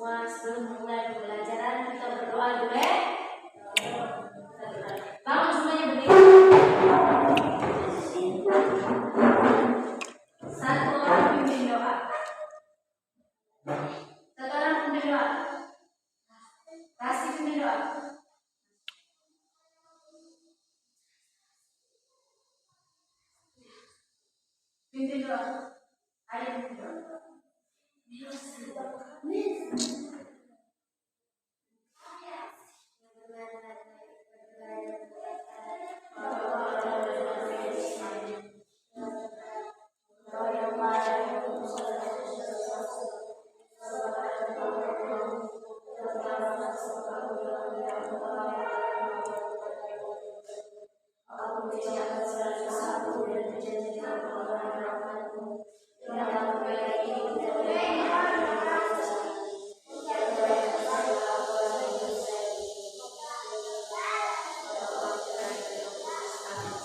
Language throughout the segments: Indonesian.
semua, sebelum mulai pembelajaran kita berdoa dulu ya. Bangun semuanya berdiri. Satu orang pimpin doa. Satu orang pimpin doa. Kasih pimpin doa. Pimpin doa. Ada pimpin doa.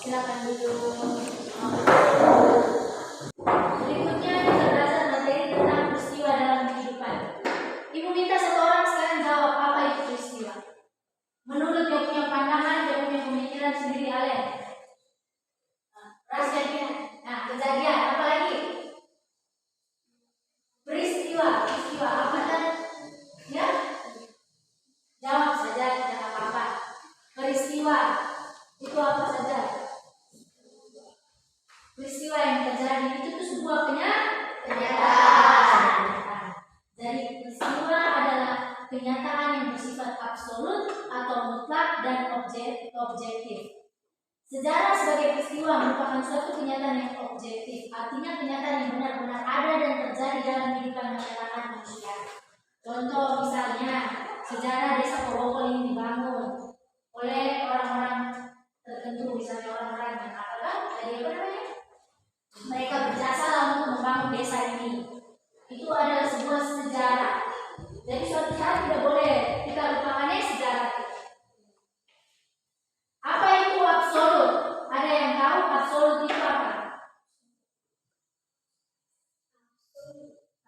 Silakan duduk. Berikutnya kita belajar materi tentang peristiwa dalam kehidupan. Ibu minta satu orang sekarang jawab apa itu peristiwa. Menurut dia punya pandangan, dia punya pemikiran sendiri Alen. Rasanya, kejadian, apa lagi? Peristiwa apa dan? Ya? Jawab saja, tidak apa-apa. Peristiwa itu apa saja? Peristiwa yang terjadi itu tuh sebuah kenyataan. Jadi peristiwa adalah kenyataan yang bersifat absolut atau mutlak dan objektif. Sejarah sebagai peristiwa merupakan suatu kenyataan yang objektif, artinya kenyataan yang benar-benar ada dan terjadi dalam kehidupan masyarakat manusia. Contoh misalnya, sejarah desa Pobokol ini dibangun oleh orang-orang tertentu, misalnya orang-orang yang mereka berjasa untuk membangun desa ini. Itu adalah sebuah sejarah. Jadi suatu saat tidak boleh kita lupakannya sejarah. Apa itu absolut? Ada yang tahu absolut itu apa?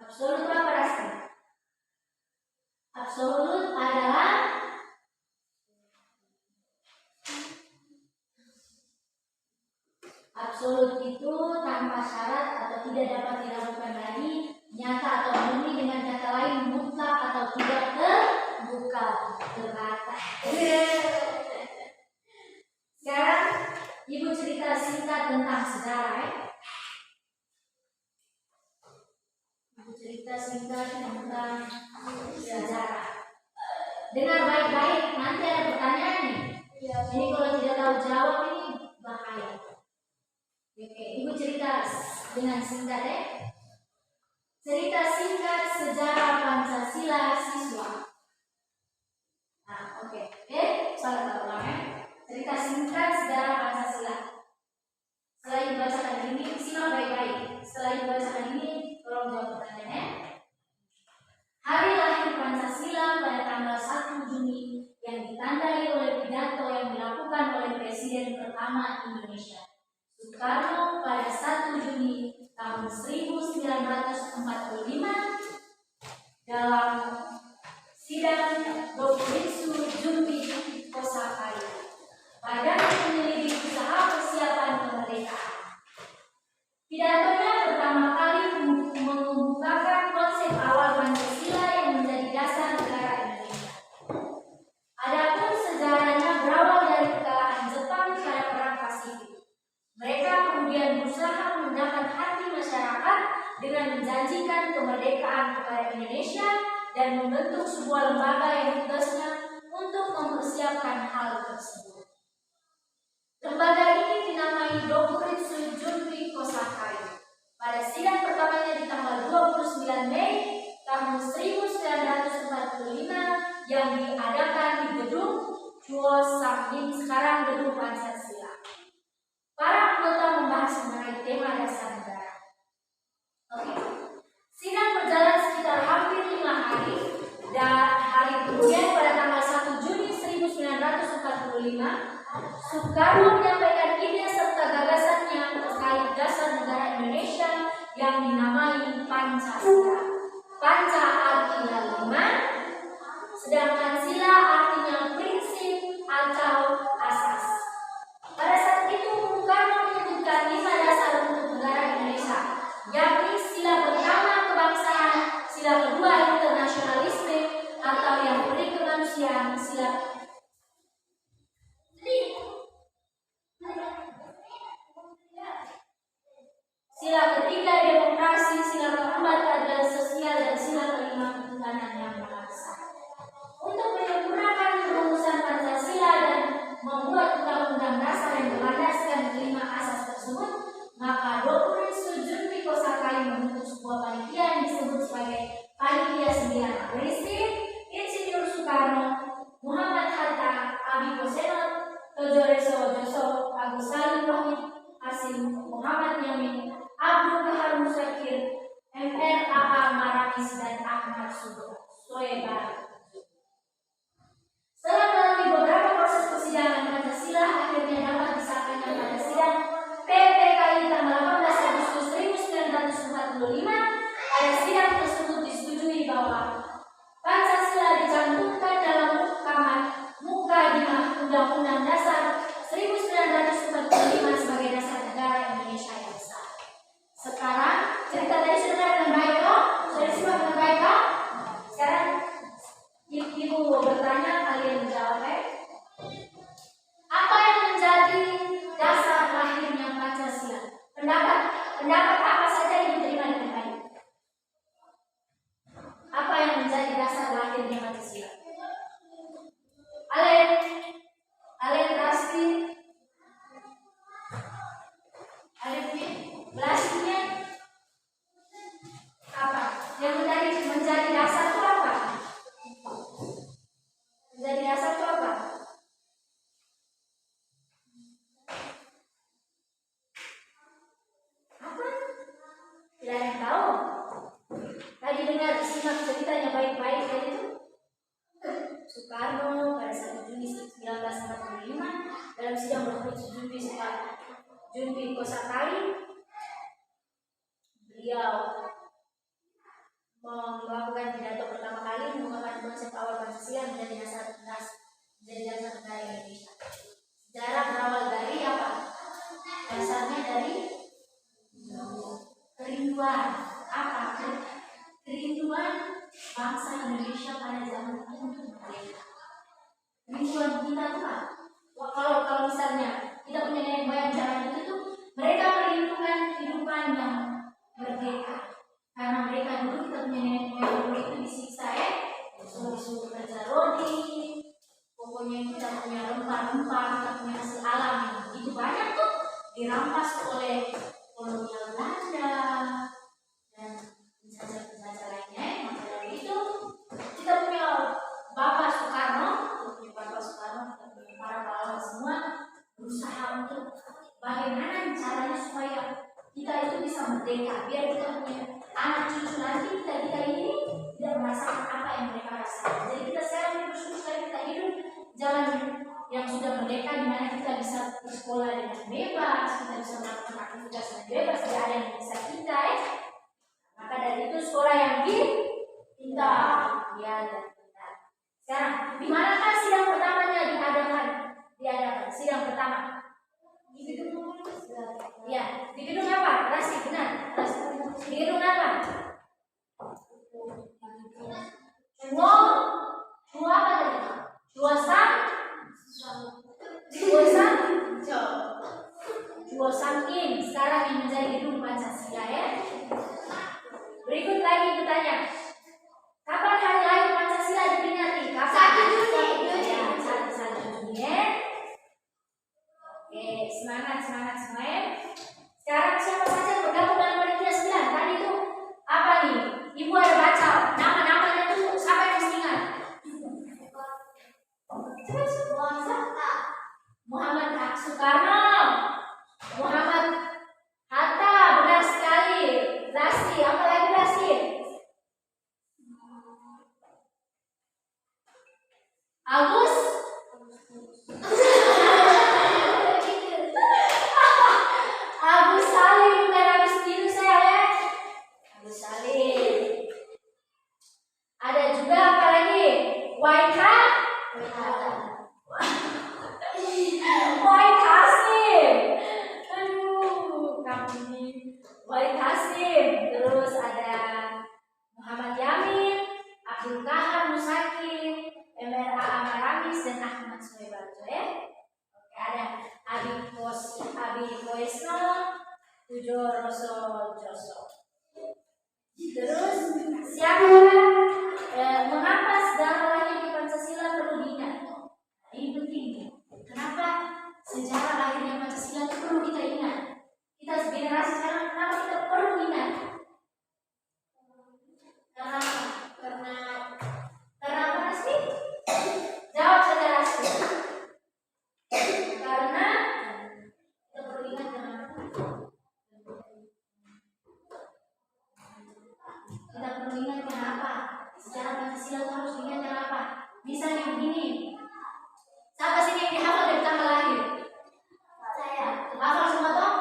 Absolut apa rasanya? Absolut adalah absolut itu tanpa syarat atau tidak dapat diragukan lagi, nyata atau murni, dengan kata lain mutlak atau tidak terbuka, terbatas. Sekarang ibu cerita singkat tentang sejarah ya. Ibu cerita singkat tentang sejarah. Dengar baik-baik, nanti ada pertanyaan nih. Ini kalau tidak tahu jawab ini bahaya. Oke, ibu cerita dengan singkat ya. Cerita singkat sejarah Pancasila siswa. Oke. Salah ulang ya. Cerita singkat sejarah Pancasila. Setelah ibu bacakan ini, simak baik-baik. Setelah ibu bacakan ini, tolong jawab pertanyaannya. Hari lahir Pancasila pada tanggal 1 Juni yang ditandai oleh pidato yang dilakukan oleh Presiden pertama Indonesia, Soekarno, pada 1 Juni tahun 1945 dalam sidang Dokuritsu Jumbi Kosakaya, Badan Penyelidik Usaha Persiapan Kemerdekaan. Pidatonya pertama kali mengemukakan konsep awal Pancasila yang menjadi dasar negara Indonesia. Adapun sejarahnya berawal dari kekalahan Jepang pada Perang Pasifik. Mereka kemudian berusaha mengundangkan hati masyarakat dengan menjanjikan kemerdekaan kepada Indonesia dan membentuk sebuah lembaga yang tugasnya untuk mempersiapkan hal tersebut. Lembaga ini dinamai Dokuritsu Jumbi Kosakaya. Pada sidang pertamanya di tanggal 29 Mei tahun 1945 yang diadakan di gedung Chuo Samgin, sekarang gedung Pancasila. Para anggota membahas mengenai tema dasar negara. Sidang berjalan sekitar hampir 5 hari dan hari kemudian pada tanggal 1 Juni 1945 Soekarno menyampaikan ide serta gagasannya terkait dasar negara Indonesia yang dinamai Pancasila. Panca artinya 5, Sue Barat. Setelah melalui beberapa proses persidangan, Pancasila akhirnya dapat disahkan pada sidang PPKI tanggal 18 Agustus 1945. Pada sidang tersebut disetujui bahwa Pancasila dicantumkan dalam Mukadimah Undang-Undang Dasar 1945 sebagai dasar negara Indonesia yang sah. Sekarang cerita tadi sudah dengan baik kok? Sudah disimak dengan baik kok? Sekarang Ibu bertanya, kalian menjawab. Apa yang menjadi dasar lahirnya Pancasila? Pendapat apa saja yang diterima dengan baik? Apa yang menjadi dasar lahirnya Pancasila? Alen Rasti, Belasnya apa? Yang menjadi dasar itu apa? Menjadi dasar itu apa? Apa? Tidak ada yang tahu. Tadi dengar simak ceritanya baik-baik tadi itu. Soekarno pada 1 Juni 1945 dalam sidang berkonstitusi Junbi Kosakali, beliau melakukan pidato pertama kali mengungkapkan konsep awal Pancasila menjadi dasar negara Indonesia. Sejarah berawal dari apa? Dasarnya dari kerinduan apa? Kerinduan bangsa Indonesia pada zaman itu untuk merdeka. Kerinduan kita tuh apa? Kalau misalnya kita punya nenek moyang zaman itu tuh mereka merindukan kehidupan yang merdeka. Karena mereka dulu kita punya nenek moyang dulu itu disiksa disuruh kerja rodi. Pokoknya kita punya rempah-rempah, kita punya hasil alam yang begitu banyak tuh dirampas oleh kolonial Belanda dan penjajah lainnya. Maka dari itu kita punya Bapak Soekarno, kita punya para pahlawan semua berusaha untuk bagaimana caranya supaya kita itu bisa merdeka, biar kita punya anak cucu nanti kita ini tidak merasakan apa yang mereka rasakan. Jadi kita sekarang bersyukur sekali kita hidup zaman yang sudah merdeka, di mana kita bisa bersekolah dengan bebas, kita bisa melakukan aktivitas dengan bebas, tidak ada yang bisa kita. Maka dari itu sekolah yang pintar, ya dan pintar. Sekarang, di manakah sidang pertamanya diadakan? Sidang pertama. Di gedung ya, di gedung apa? Rasi, benar. Di gedung apa? Cua apa tadi? Cua Samkin. Sekarang yang menjadi gedung Pancasila ya. Berikut lagi bertanya. Kapan hari lahir Pancasila diperingati? Kapan? 1 Juni. Ya, 1 Juni ya. Oke, semangat semua ya. Sekarang siapa saja yang bergabung dalam panitia 9? Tadi itu apa nih? Ibu ada baca nama-namanya tuh siapa yang mesti ingat? Muhammad Soekarno, Muhammad Hatta, benar sekali. Lasti, apa lagi Lasti? Agus Salim, bukan Agustinus saya ya. Agus Salim. Ada juga apa lagi? White Hasim. Aduh, kamu ini White Hasim. Terus ada Muhammad Yamin, Abdul Kahar Musaki, MRA Amaramis dan Ahmad Suebarjo ya. Oke, ada Abi Koesno, Pujo Roso Joso. Terus siapa mengapa sejarah lahir di Pancasila perlu diingat? Ini penting. Kenapa sejarah lahirnya Pancasila itu perlu kita ingat? Kita generasi sekarang kenapa kita perlu ingat? Karena apa sih? Jawab saja Rasti. Karena kita perlu ingat kenapa? Kita perlu ingat kenapa sejarah Pancasila itu harus Misalnya begini. Siapa sini yang dihafal dari tanggal lahir? Saya. Hafal semua toh?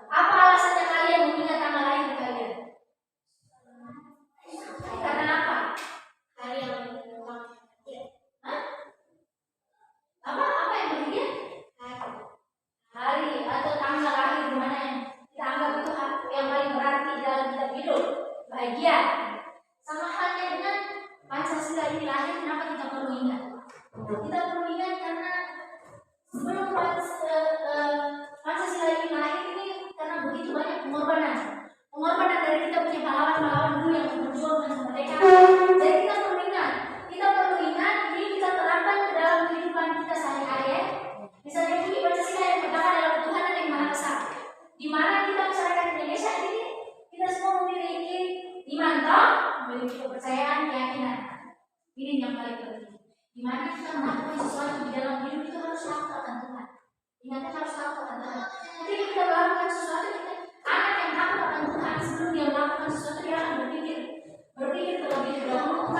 Apa alasannya kalian mengingat tanggal lahir kalian? Karena apa? Hari yang Hah? Apa yang berikutnya? Hari atau tanggal lahir di mana yang kita anggap itu yang paling berarti dalam kita hidup, bahagia. Sama halnya dengan Pancasila ini lahir, kenapa kita perlu ingat? Kita perlu ingat karena sebelum Pancasila ini lahir ini karena begitu banyak pengorbanan dari kita punya pahlawan-pahlawan dulu yang berjuang untuk mereka. Jadi kita perlu ingat ini kita terapkan ke dalam kehidupan kita sehari-hari ya. Misalnya bunyi Pancasila yang pertama adalah ketuhanan yang Maha Esa, di mana kita masyarakat Indonesia ini kita semua memiliki iman, memiliki kepercayaan, keyakinan. Ini yang paling penting. Di mana kita melakukan sesuatu di dalam hidup itu harus takut akan Tuhan. Ingatnya harus takut akan Tuhan. Ketika kita melakukan sesuatu, anak yang takut akan Tuhan sebelum dia melakukan sesuatu dia akan berpikir terlebih dahulu,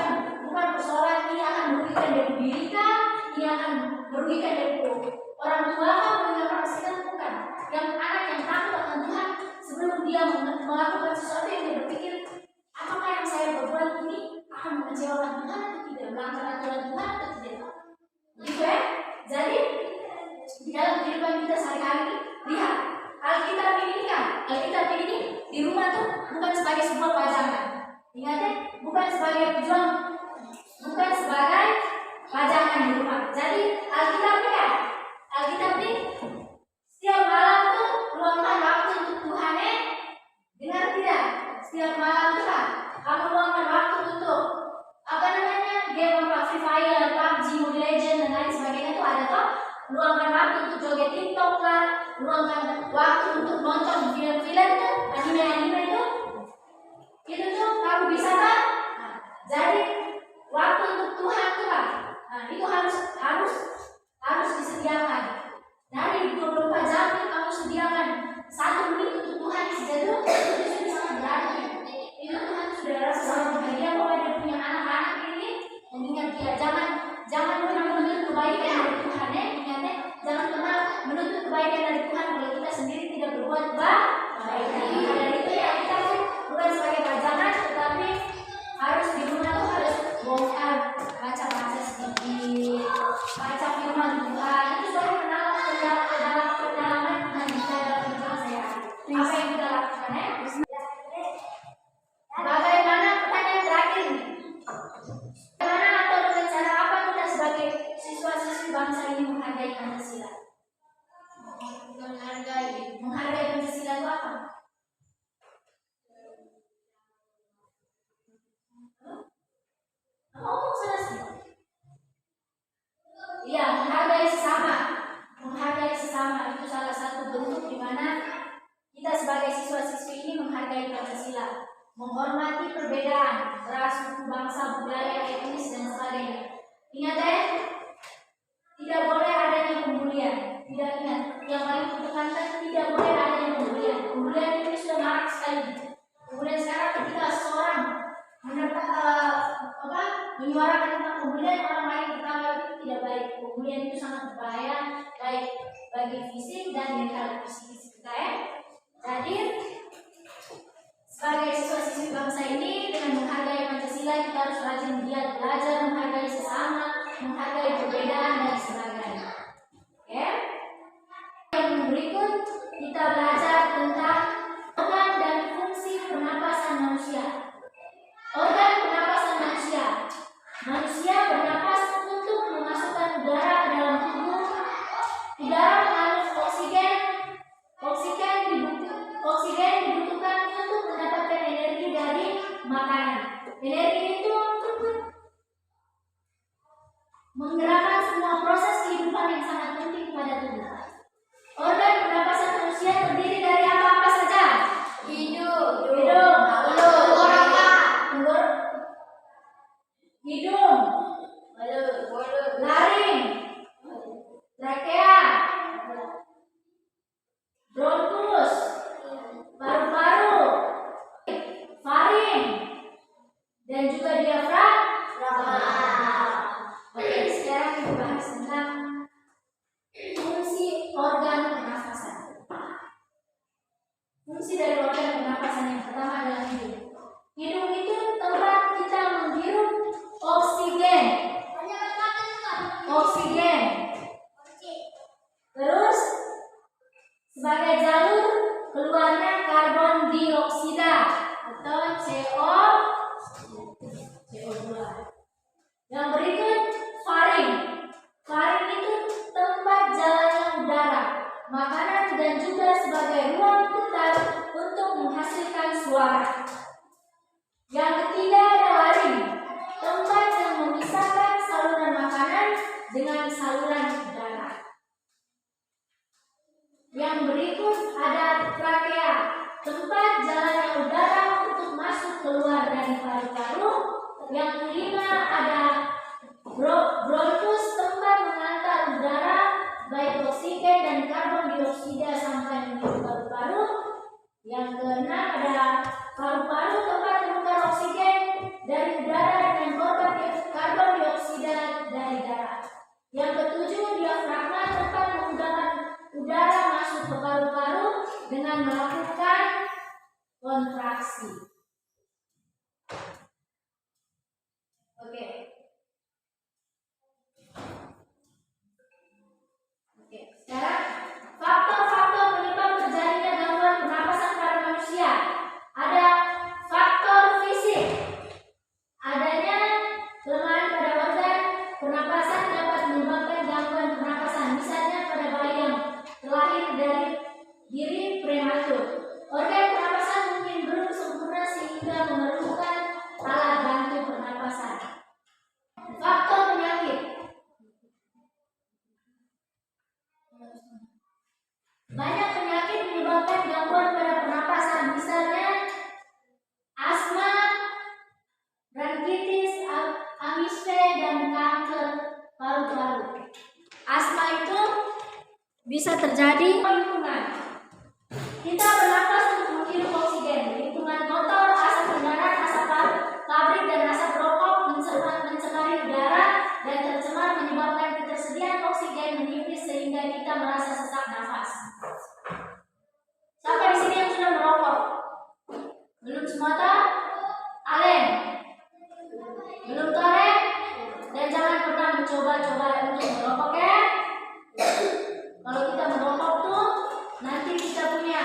bukan persoalan ini akan merugikan dari diri kah, ini akan merugikan dari orang tua kah, dengan orang sekitar, bukan. Yang anak yang takut akan Tuhan sebelum dia melakukan sesuatu yang dia berpikir, apakah yang saya berbuat ini akan mengecewakan Tuhan atau tidak, melanggar aturan Tuhan atau tidak. Gitu ya. Jadi di dalam kehidupan kita sehari-hari, lihat Alkitab ini di rumah tuh bukan sebagai sebuah pajangan. Ingat ya, bukan sebagai pajangan di rumah. Jadi Alkitab ini setiap malam tuh luangkan waktu untuk Tuhan ya. Dengar tidak? Setiap malam tuh kamu luangkan waktu untuk game Free Fire, PUBG, Mobile Legends dan lain sebagainya tuh ada toh. Luangkan waktu untuk joget TikTok lah, luangkan waktu untuk nonton film-film tuh, anime itu tuh kamu bisa kan? Jadi waktu untuk Tuhan tuh itu harus disediakan. Dari 24 jam itu kamu sediakan 1 menit untuk Tuhan saja tuh, itu sudah sangat berarti. Itu Tuhan sudah rasa sangat bahagia bahwa dia punya anak-anak ini. Mengingat dia jangan pernah menuntut kebaikan dari Tuhan ya. Ingatnya jangan pernah menuntut kebaikan dari Tuhan kalau kita sendiri tidak berbuat baik. Dari itu ya kita tuh bukan sebagai pajangan, tetapi harus di rumah tuh harus bongkar, baca sedikit, baca firman Tuhan. Itu baru pendalaman Tuhan kita dalam kehidupan sehari-hari. Apa yang kita lakukan ya? Bagaimana pertanyaan terakhir? Bagaimana atau dengan cara apa kita sebagai siswa-siswi bangsa ini menghargai Pancasila? Menghargai Pancasila itu apa? Ngomong sudah sih. Iya, menghargai sesama itu salah satu bentuk di mana kita sebagai siswa-siswi ini menghargai Pancasila, menghormati perbedaan ras, suku, bangsa, budaya, etnis dan sebagainya. Ingat ya, tidak boleh adanya pembulian. Tidak ingat, yang paling ditekankan tidak boleh adanya pembulian. Pembulian ini sudah marak sekali. Kemudian sekarang ketika seorang menyuarakan tentang pembulian orang lain pertama itu tidak baik. Pembulian itu sangat berbahaya, baik bagi fisik dan mental psikis kita ya. Jadi sebagai siswa-siswi bangsa ini dengan menghargai Pancasila kita harus rajin belajar menghargai sesama, menghargai perbedaan dan sebagainya. Oke? Yang berikut kita belajar tentang organ dan fungsi pernapasan manusia. Organ pernapasan manusia. Manusia bernapas untuk memasukkan udara ke dalam tubuh. Udara mengandung oksigen dibutuhkan untuk mendapatkan energi dari makanan. Energi itu menggerakkan semua proses kehidupan yang sangat penting pada tubuh. Organ pernapasan manusia terdiri dari apa saja? Hidung, laring, trakea, bronkus, paru-paru, faring, dan juga diafragma. Oke, dengan saluran udara. Yang berikut ada trakea, tempat jalannya udara untuk masuk keluar dari paru-paru. Yang kelima ada bronkus, tempat mengantar udara baik oksigen dan karbon dioksida sampai menuju paru-paru. Yang keenam ada paru-paru, tempat menukar oksigen dari udara dengan karbon dioksida dari darah. Yang ketujuh diafragma, tempat mengudara udara masuk ke paru-paru dengan melakukan kontraksi. Oke. Sekarang faktor-faktor penyebab terjadinya gangguan pernapasan pada manusia. Ada faktor fisik. Adanya kelemahan pada organ pernapasan dapat menyebabkan gangguan pernapasan. Misalnya pada bayi yang terlahir dari diri prematur. Organ pernapasan mungkin belum sempurna sehingga memerlukan alat bantu pernapasan. Faktor penyakit. Banyak penyakit menyebabkan gangguan pada pernapasan, misalnya asma, bronkitis, amispe, dan kanker paru-paru. Asma itu bisa terjadi lingkungan. Kita bernapas untuk menghirup oksigen. Lingkungan kotor, asap kendaraan, asap pabrik, dan asap rokok mencemari udara dan tercemar menyebabkan ketersediaan oksigen menipis sehingga kita merasa sesak nafas. Siapa di sini yang sudah merokok? Belum semua tak? Alen? Belum torek? Dan jangan pernah mencoba-coba untuk merokok ya. Kalau kita merokok tuh nanti kita punya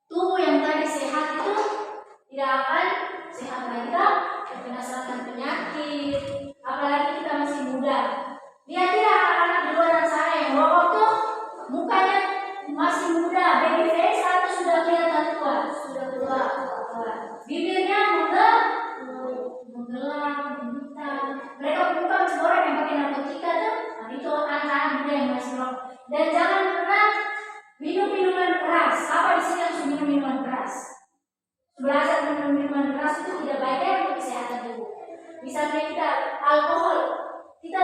tubuh yang tadi sehat itu tidak akan sehat lagi, terkena serangan penyakit. Apalagi kita masih muda. Lihat ya anak-anak di luar sana yang merokok tuh mukanya masih muda, baby face, atau sudah kelihatan tua, sudah tua. Bibirnya menggelap, menghitam. Mereka bukan orang yang pakai narkotika tuh. Nah, itu anak-anak muda yang masih merokok. Dan jangan pernah minum minuman keras. Siapa di sini yang sudah minum minuman keras? Belajar minum minuman keras itu tidak baik ya untuk kesehatan tubuh. Misalnya kita alkohol, kita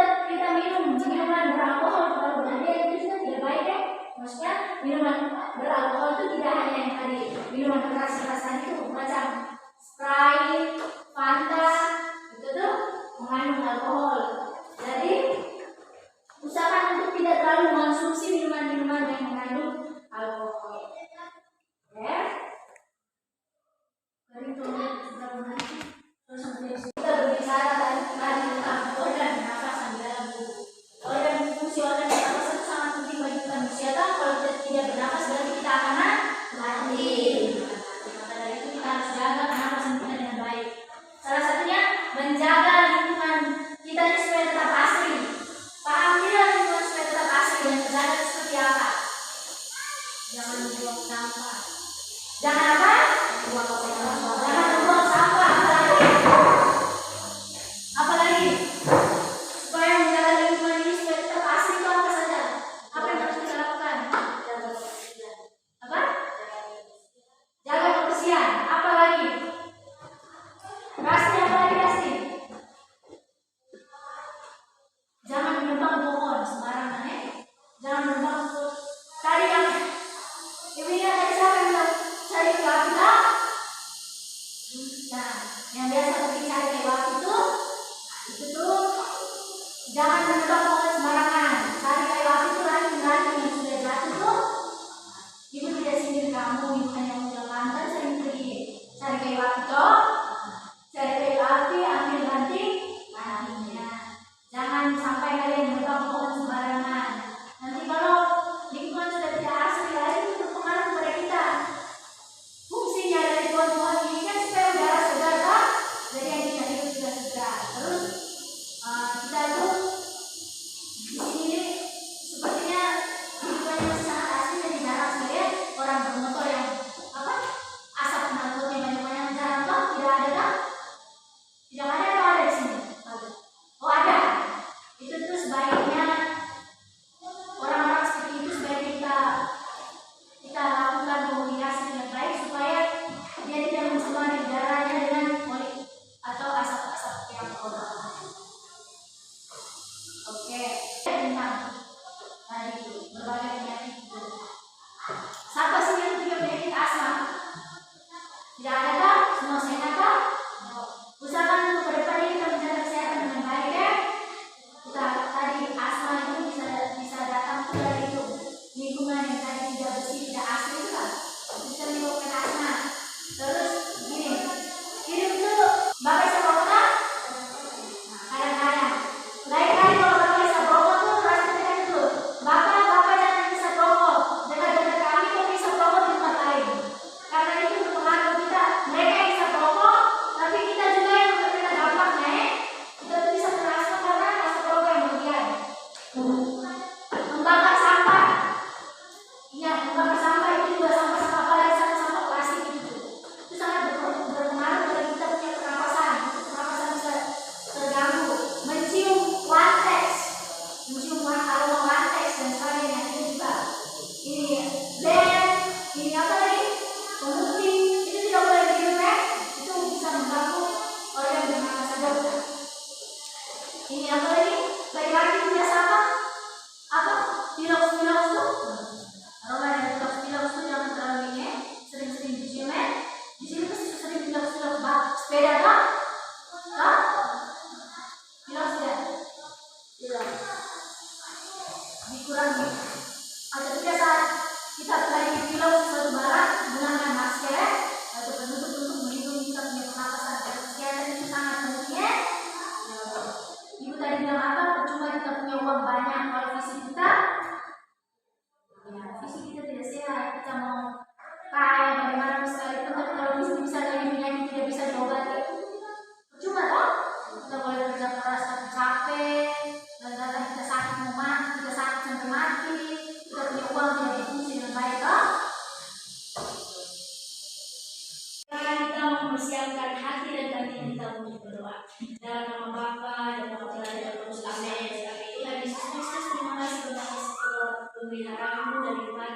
minum minuman beralkohol kalau berhadiah itu juga tidak baik ya. Maksudnya minuman beralkohol itu tidak hanya yang tadi minuman keras-kerasan itu macam Sprite, Fanta, itu tuh mengandung alkohol. Jadi usahakan untuk tidak terlalu mengonsumsi minuman-minuman yang mengandung alkohol. Ya. Kita berbicara tadi tentang organ pernapasan di dalam tubuh. Fungsi organ pernapasan itu sangat penting bagi manusia. Kalau kita tidak bernapas berarti kita akan mati. Maka dari itu kita harus jaga pernapasan kita dengan baik. Salah satunya menjaga lingkungan kita supaya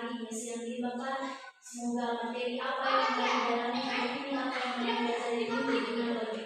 hari ini siang ini Bapak. Semoga materi apa yang kami dalami hari ini, apa yang kami pelajari ini dengan